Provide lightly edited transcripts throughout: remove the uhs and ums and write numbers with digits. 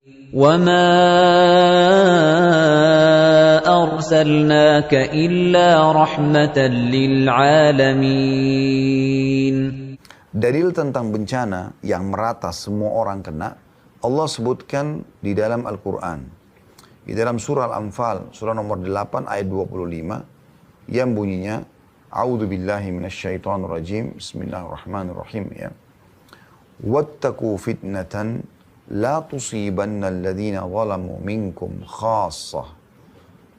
وَمَا أَرْسَلْنَاكَ إِلَّا رَحْمَةً لِلْعَالَمِينَ. Dalil tentang bencana yang merata semua orang kena, Allah sebutkan di dalam Al-Quran. Di dalam surah Al-Anfal, surah nomor 8 ayat 25, yang bunyinya, A'udzu billahi minasyaitonir rajim, bismillahirrahmanirrahim, ya. Wattaqu fitnatan la tusibanna alladhina zalamu minkum khassah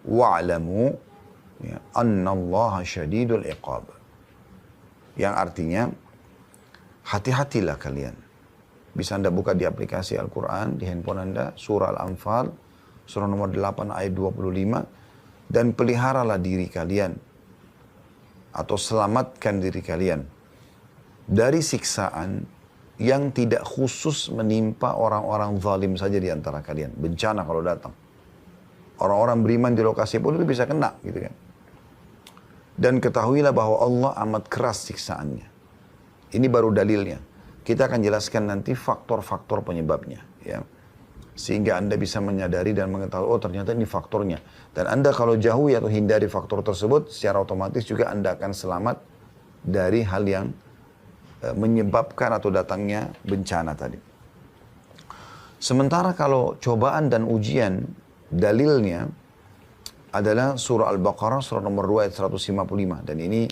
wa'lamu ya, annallaha syadidul iqab. Yang artinya, hati-hatilah kalian. Bisa Anda buka di aplikasi Al-Quran, di handphone Anda, surah Al-Anfal, surah nomor 8 ayat 25, dan peliharalah diri kalian, atau selamatkan diri kalian dari siksaan yang tidak khusus menimpa orang-orang zalim saja di antara kalian. Bencana kalau datang. Orang-orang beriman di lokasi pun itu bisa kena, gitu kan. Dan ketahuilah bahwa Allah amat keras siksaannya. Ini baru dalilnya. Kita akan jelaskan nanti faktor-faktor penyebabnya, ya. Sehingga Anda bisa menyadari dan mengetahui, oh ternyata ini faktornya. Dan Anda kalau jauhi atau hindari faktor tersebut, secara otomatis juga Anda akan selamat dari hal yang menyebabkan atau datangnya bencana tadi. Sementara kalau cobaan dan ujian, dalilnya adalah surah Al-Baqarah, surah nomor 2 ayat 155. Dan ini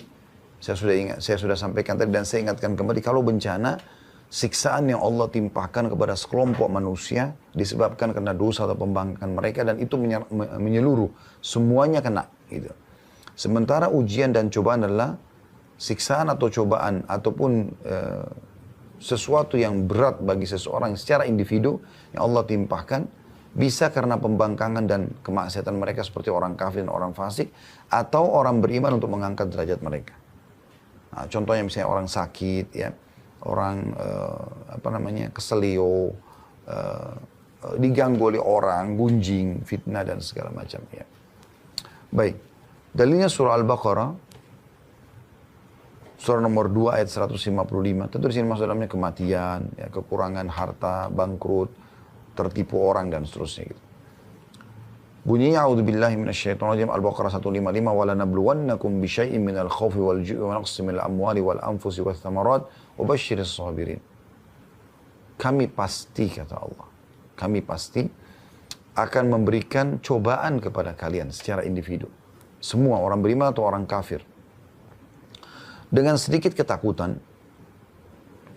saya sudah sampaikan tadi dan saya ingatkan kembali, kalau bencana, siksaan yang Allah timpahkan kepada sekelompok manusia disebabkan karena dosa atau pembangkangan mereka, dan itu menyeluruh, semuanya kena, gitu. Sementara ujian dan cobaan adalah siksaan atau cobaan ataupun sesuatu yang berat bagi seseorang secara individu yang Allah timpahkan, bisa karena pembangkangan dan kemaksiatan mereka seperti orang kafir dan orang fasik, atau orang beriman untuk mengangkat derajat mereka. Nah, contohnya misalnya orang sakit, ya, orang keselio, diganggu oleh orang, gunjing, fitnah dan segala macam, ya. Baik, dalilnya surah Al-Baqarah, surah nomor 2 ayat 155. Tentu di sini maksud dalamnya kematian, ya, kekurangan harta, bangkrut, tertipu orang dan seterusnya, gitu. Bunyinya a'udzubillahi minasyaitonir rajim, Al-Baqarah 155, wa lanabluwannakum bisyai'in minal khaufi wal ju'i wa naqsin minal amwali wal anfusi wath thamarat wa basyiris sabirin. Kami pasti, kata Allah, kami pasti akan memberikan cobaan kepada kalian secara individu. Semua orang beriman atau orang kafir. Dengan sedikit ketakutan,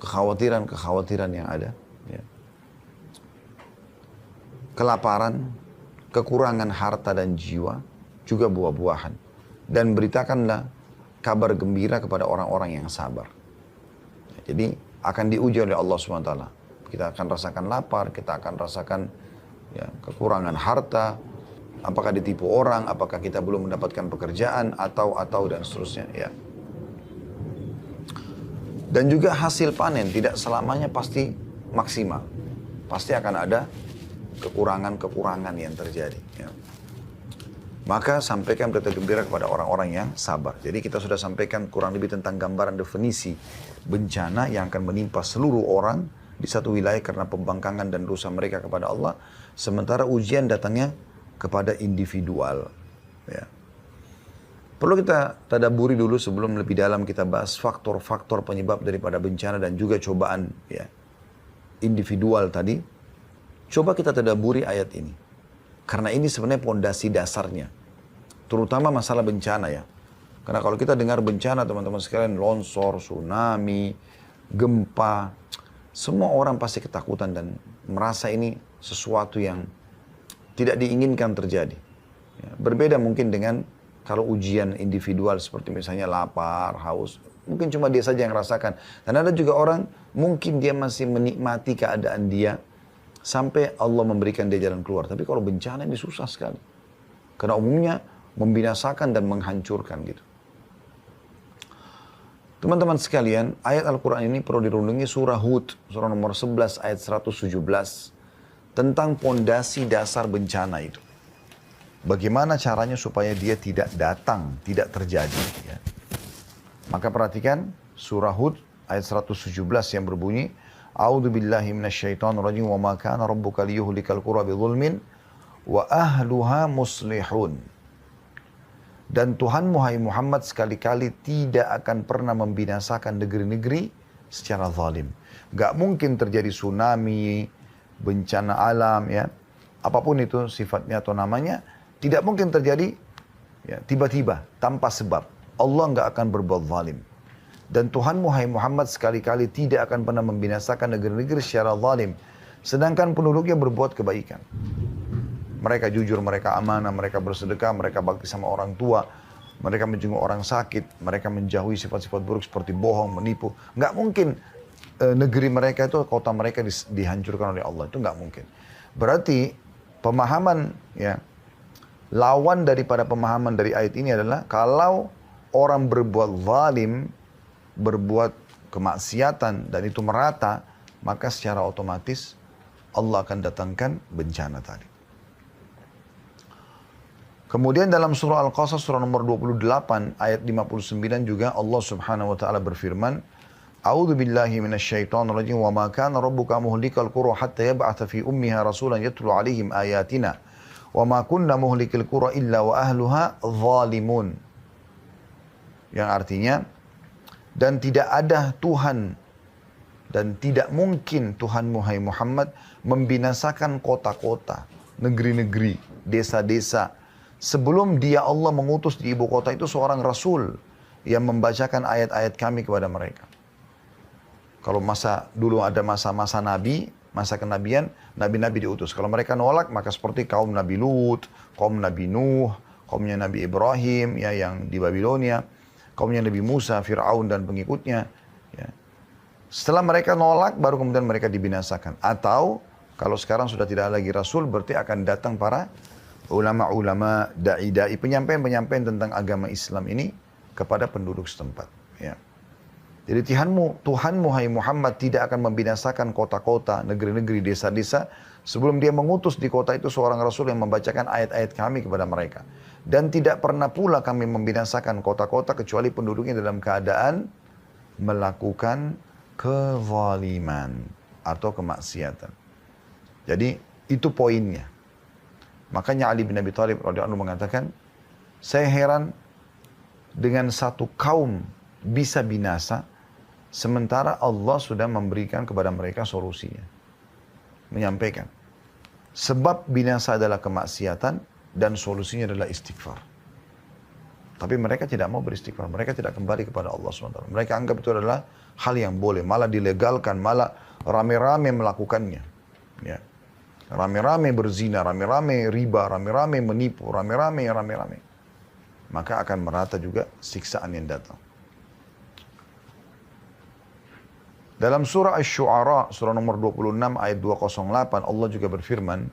kekhawatiran yang ada, ya. Kelaparan, kekurangan harta dan jiwa, juga buah-buahan. Dan beritakanlah kabar gembira kepada orang-orang yang sabar. Jadi akan diuji oleh Allah SWT. Kita akan rasakan lapar, kita akan rasakan, ya, kekurangan harta, apakah ditipu orang, apakah kita belum mendapatkan pekerjaan, atau dan seterusnya, ya. Dan juga hasil panen tidak selamanya pasti maksimal. Pasti akan ada kekurangan-kekurangan yang terjadi, ya. Maka sampaikan berita gembira kepada orang-orang yang sabar. Jadi kita sudah sampaikan kurang lebih tentang gambaran definisi bencana yang akan menimpa seluruh orang di satu wilayah karena pembangkangan dan dosa mereka kepada Allah. Sementara ujian datangnya kepada individual, ya. Perlu kita tadaburi dulu sebelum lebih dalam kita bahas faktor-faktor penyebab daripada bencana dan juga cobaan, ya, individual tadi. Coba kita tadaburi ayat ini. Karena ini sebenarnya pondasi dasarnya. Terutama masalah bencana, ya. Karena kalau kita dengar bencana, teman-teman sekalian, longsor, tsunami, gempa, semua orang pasti ketakutan dan merasa ini sesuatu yang tidak diinginkan terjadi, ya. Berbeda mungkin dengan kalau ujian individual seperti misalnya lapar, haus, mungkin cuma dia saja yang rasakan. Dan ada juga orang, mungkin dia masih menikmati keadaan dia, sampai Allah memberikan dia jalan keluar. Tapi kalau bencana ini susah sekali. Karena umumnya membinasakan dan menghancurkan, gitu. Teman-teman sekalian, ayat Al-Quran ini perlu dirundungi surah Hud, surah nomor 11 ayat 117. Tentang pondasi dasar bencana itu. Bagaimana caranya supaya dia tidak datang, tidak terjadi, ya. Maka perhatikan surah Hud ayat 117 yang berbunyi, A'udzu billahi minasyaitonir rajim wa ma kana rabbuka liyuhlikal qura bidzulmin wa ahluha muslihun. Dan Tuhanmu hai Muhammad sekali-kali tidak akan pernah membinasakan negeri-negeri secara zalim. Gak mungkin terjadi tsunami, bencana alam, ya, apapun itu sifatnya atau namanya, tidak mungkin terjadi ya, tiba-tiba tanpa sebab. Allah gak akan berbuat zalim. Dan Tuhanmu hai Muhammad sekali-kali tidak akan pernah membinasakan negeri-negeri secara zalim. Sedangkan penduduknya berbuat kebaikan. Mereka jujur, mereka amanah, mereka bersedekah, mereka bakti sama orang tua. Mereka menjenguk orang sakit, mereka menjauhi sifat-sifat buruk seperti bohong, menipu. Nggak mungkin negeri mereka itu, kota mereka dihancurkan oleh Allah. Itu nggak mungkin. Berarti pemahaman, ya, lawan daripada pemahaman dari ayat ini adalah kalau orang berbuat zalim, berbuat kemaksiatan dan itu merata, maka secara otomatis Allah akan datangkan bencana tadi. Kemudian dalam surah Al-Qasas surah nomor 28 ayat 59 juga Allah Subhanahu wa taala berfirman, A'udzu billahi minasyaitonir rajim wa ma kana rabbuka muhlikal qura hatta yab'atha fi ummiha rasulan yatlu 'alaihim ayatina wa ma kunna muhlikil qura illa wa ahluha zalimun. Yang artinya, dan tidak ada Tuhan dan tidak mungkin Tuhanmu hai Muhammad membinasakan kota-kota, negeri-negeri, desa-desa sebelum dia Allah mengutus di ibu kota itu seorang rasul yang membacakan ayat-ayat kami kepada mereka. Kalau dulu ada masa-masa nabi, masa kenabian, nabi-nabi diutus. Kalau mereka nolak, maka seperti kaum Nabi Lut, kaum Nabi Nuh, kaumnya Nabi Ibrahim ya yang di Babilonia, kaumnya Nabi Musa, Fir'aun dan pengikutnya. Ya. Setelah mereka nolak, baru kemudian mereka dibinasakan. Atau kalau sekarang sudah tidak ada lagi Rasul, berarti akan datang para ulama-ulama, da'i-da'i, penyampaian-penyampaian tentang agama Islam ini kepada penduduk setempat. Ya. Jadi Tuhanmu hai Muhammad tidak akan membinasakan kota-kota, negeri-negeri, desa-desa sebelum dia mengutus di kota itu seorang Rasul yang membacakan ayat-ayat kami kepada mereka. Dan tidak pernah pula kami membinasakan kota-kota kecuali penduduknya dalam keadaan melakukan kezaliman atau kemaksiatan. Jadi itu poinnya. Makanya Ali bin Abi Thalib radhiyallahu anhu mengatakan, saya heran dengan satu kaum bisa binasa sementara Allah sudah memberikan kepada mereka solusinya. Menyampaikan. Sebab binasa adalah kemaksiatan dan solusinya adalah istighfar. Tapi mereka tidak mau beristighfar. Mereka tidak kembali kepada Allah SWT. Mereka anggap itu adalah hal yang boleh. Malah dilegalkan, malah rame-rame melakukannya. Ya. Rame-rame berzina, rame-rame riba, rame-rame menipu, rame-rame. Maka akan merata juga siksaan yang datang. Dalam surah Asy-Syu'ara, surah nomor 26 ayat 208, Allah juga berfirman,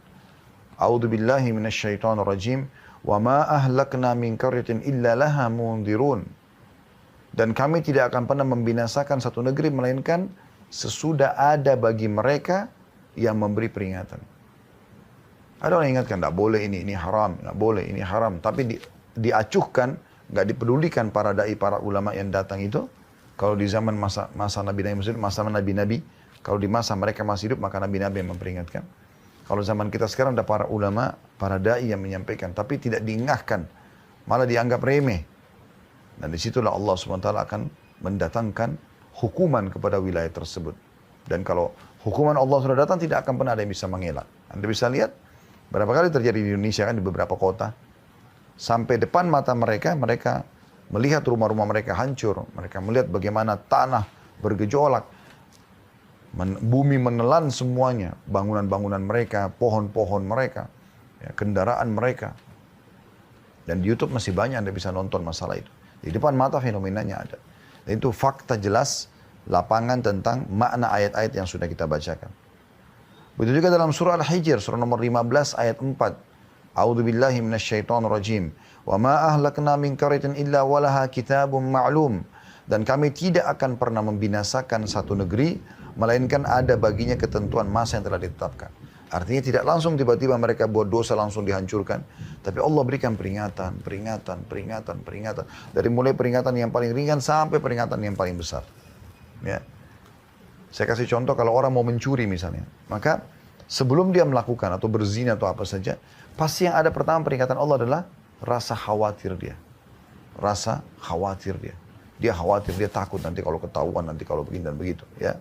A'udzu billahi minasyaitonir rajim, wa ma ahlakna min qaryatin illa laha mundzirun. Dan kami tidak akan pernah membinasakan satu negeri melainkan sesudah ada bagi mereka yang memberi peringatan. Ada orang yang ingatkan, tidak boleh ini haram, tidak boleh ini haram. Tapi diacuhkan, nggak dipedulikan para dai, para ulama yang datang itu. Kalau di zaman masa Nabi-Nabi, masa Nabi-Nabi, kalau di masa mereka masih hidup, maka Nabi-Nabi yang memperingatkan. Kalau zaman kita sekarang ada para ulama, para dai yang menyampaikan, tapi tidak diingatkan, malah dianggap remeh. Dan disitulah Allah SWT akan mendatangkan hukuman kepada wilayah tersebut. Dan kalau hukuman Allah sudah datang, tidak akan pernah ada yang bisa mengelak. Anda bisa lihat, berapa kali terjadi di Indonesia kan, di beberapa kota. Sampai depan mata mereka melihat rumah-rumah mereka hancur. Mereka melihat bagaimana tanah bergejolak. Bumi menelan semuanya. Bangunan-bangunan mereka, pohon-pohon mereka, ya, kendaraan mereka. Dan di YouTube masih banyak Anda bisa nonton masalah itu. Di depan mata fenomenanya ada. Dan itu fakta jelas lapangan tentang makna ayat-ayat yang sudah kita bacakan. Begitu juga dalam surah Al-Hijr, surah nomor 15 ayat 4. A'udzu billahi minasyaitonir rajim. Wa ma ahlakna min qaryatin illa walaha kitabun ma'lum. Dan kami tidak akan pernah membinasakan satu negeri melainkan ada baginya ketentuan masa yang telah ditetapkan. Artinya tidak langsung tiba-tiba mereka buat dosa langsung dihancurkan. Tapi Allah berikan peringatan. Dari mulai peringatan yang paling ringan sampai peringatan yang paling besar. Ya. Saya kasih contoh kalau orang mau mencuri misalnya. Maka sebelum dia melakukan atau berzina atau apa saja, pasti yang ada pertama peringatan Allah adalah rasa khawatir dia. Rasa khawatir dia. Dia khawatir, dia takut nanti kalau ketahuan, nanti kalau begini dan begitu. Ya.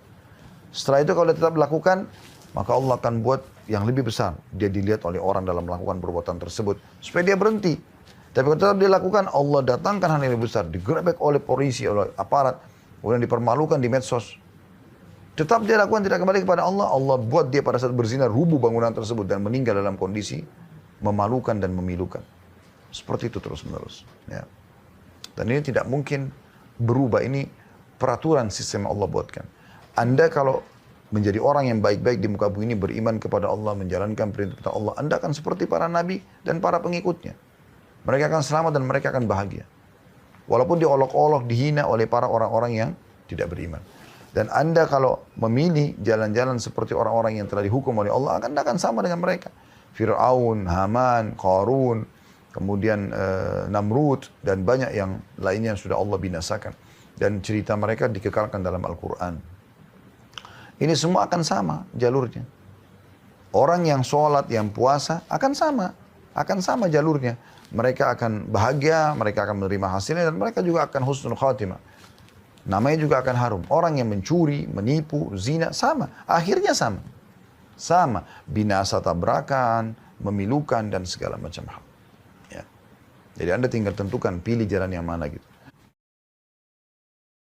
Setelah itu kalau dia tetap melakukan, maka Allah akan buat yang lebih besar. Dia dilihat oleh orang dalam melakukan perbuatan tersebut. Supaya dia berhenti. Tapi kalau tetap dia lakukan, Allah datangkan hal yang lebih besar. Digerebek oleh polisi, oleh aparat. Kemudian dipermalukan di medsos. Tetap dia lakukan, tidak kembali kepada Allah. Allah buat dia pada saat berzina rubuh bangunan tersebut. Dan meninggal dalam kondisi memalukan dan memilukan. Seperti itu terus menerus. Ya. Dan ini tidak mungkin berubah. Ini peraturan sistem yang Allah buatkan. Anda kalau menjadi orang yang baik-baik di muka bumi ini, beriman kepada Allah, menjalankan perintah Allah, Anda akan seperti para nabi dan para pengikutnya. Mereka akan selamat dan mereka akan bahagia. Walaupun diolok-olok, dihina oleh para orang-orang yang tidak beriman. Dan Anda kalau memilih jalan-jalan seperti orang-orang yang telah dihukum oleh Allah, Anda akan sama dengan mereka. Fir'aun, Haman, Qarun, kemudian Namrud, dan banyak yang lainnya yang sudah Allah binasakan. Dan cerita mereka dikekalkan dalam Al-Quran. Ini semua akan sama jalurnya. Orang yang sholat, yang puasa akan sama jalurnya. Mereka akan bahagia, mereka akan menerima hasilnya, dan mereka juga akan husnul khatimah. Namanya juga akan harum. Orang yang mencuri, menipu, zina, sama. Akhirnya sama. Sama. Binasa tabrakan, memilukan, dan segala macam hal. Ya. Jadi Anda tinggal tentukan, pilih jalan yang mana gitu.